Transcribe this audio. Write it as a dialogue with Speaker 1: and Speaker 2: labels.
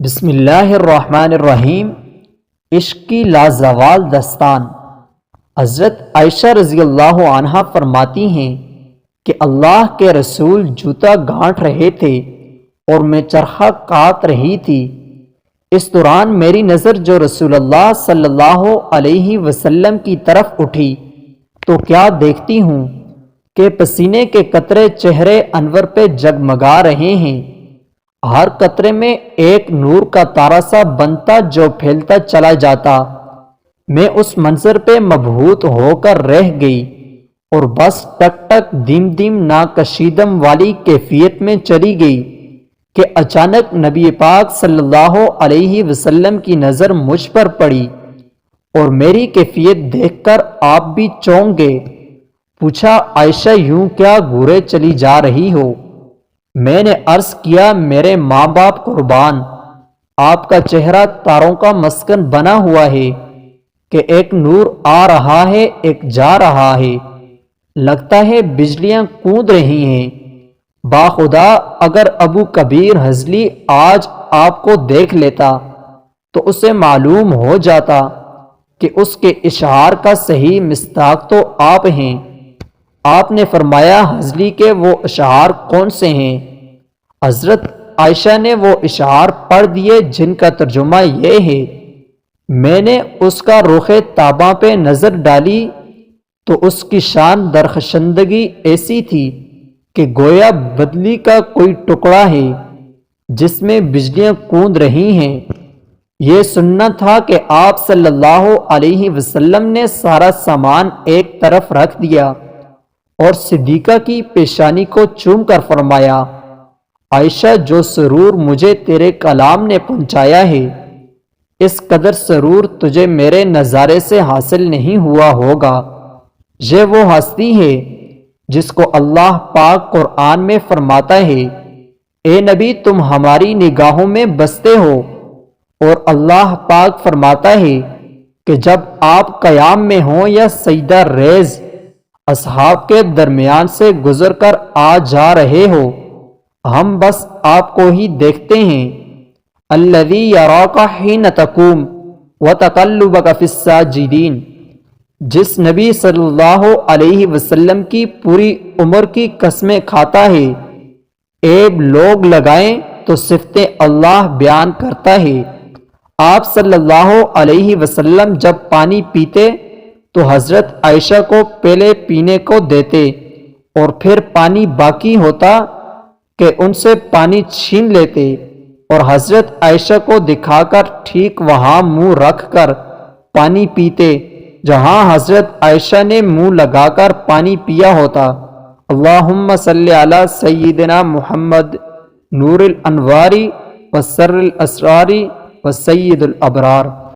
Speaker 1: بسم اللہ الرحمن الرحیم۔ عشق کی لازوال داستان۔ حضرت عائشہ رضی اللہ عنہا فرماتی ہیں کہ اللہ کے رسول جوتا گانٹھ رہے تھے اور میں چرخہ کاٹ رہی تھی۔ اس دوران میری نظر جو رسول اللہ صلی اللہ علیہ وسلم کی طرف اٹھی تو کیا دیکھتی ہوں کہ پسینے کے قطرے چہرے انور پہ جگمگا رہے ہیں۔ ہر قطرے میں ایک نور کا تارا سا بنتا جو پھیلتا چلا جاتا۔ میں اس منظر پہ مبہوت ہو کر رہ گئی اور بس ٹک ٹک دھیم دھیم ناکشیدم والی کیفیت میں چلی گئی کہ اچانک نبی پاک صلی اللہ علیہ وسلم کی نظر مجھ پر پڑی اور میری کیفیت دیکھ کر آپ بھی چونک گئے۔ پوچھا، عائشہ یوں کیا گھورے چلی جا رہی ہو؟ میں نے عرض کیا، میرے ماں باپ قربان، آپ کا چہرہ تاروں کا مسکن بنا ہوا ہے کہ ایک نور آ رہا ہے ایک جا رہا ہے، لگتا ہے بجلیاں کود رہی ہیں۔ باخدا اگر ابو کبیر حضلی آج آپ کو دیکھ لیتا تو اسے معلوم ہو جاتا کہ اس کے اشعار کا صحیح مصداق تو آپ ہیں۔ آپ نے فرمایا، حضلی کے وہ اشعار کون سے ہیں؟ حضرت عائشہ نے وہ اشعار پڑھ دیے جن کا ترجمہ یہ ہے۔ میں نے اس کا رخ تاباں پہ نظر ڈالی تو اس کی شان درخشندگی ایسی تھی کہ گویا بدلی کا کوئی ٹکڑا ہے جس میں بجلیاں کود رہی ہیں۔ یہ سننا تھا کہ آپ صلی اللہ علیہ وسلم نے سارا سامان ایک طرف رکھ دیا اور صدیقہ کی پیشانی کو چوم کر فرمایا، عائشہ جو سرور مجھے تیرے کلام نے پہنچایا ہے، اس قدر سرور تجھے میرے نظارے سے حاصل نہیں ہوا ہوگا۔ یہ وہ ہستی ہے جس کو اللہ پاک قرآن میں فرماتا ہے، اے نبی تم ہماری نگاہوں میں بستے ہو، اور اللہ پاک فرماتا ہے کہ جب آپ قیام میں ہوں یا سجدہ ریز اصحاب کے درمیان سے گزر کر آ جا رہے ہو، ہم بس آپ کو ہی دیکھتے ہیں۔ الذی یراک حین تقوم وتقلبک فی الساجدین۔ جس نبی صلی اللہ علیہ وسلم کی پوری عمر کی قسمیں کھاتا ہے، عیب لوگ لگائیں تو صفتیں اللہ بیان کرتا ہے۔ آپ صلی اللہ علیہ وسلم جب پانی پیتے تو حضرت عائشہ کو پہلے پینے کو دیتے اور پھر پانی باقی ہوتا کہ ان سے پانی چھین لیتے اور حضرت عائشہ کو دکھا کر ٹھیک وہاں منہ رکھ کر پانی پیتے جہاں حضرت عائشہ نے منہ لگا کر پانی پیا ہوتا۔ اللہم صلی علی سیدنا محمد نور الانواری و سر الاسرار و سید الابرار۔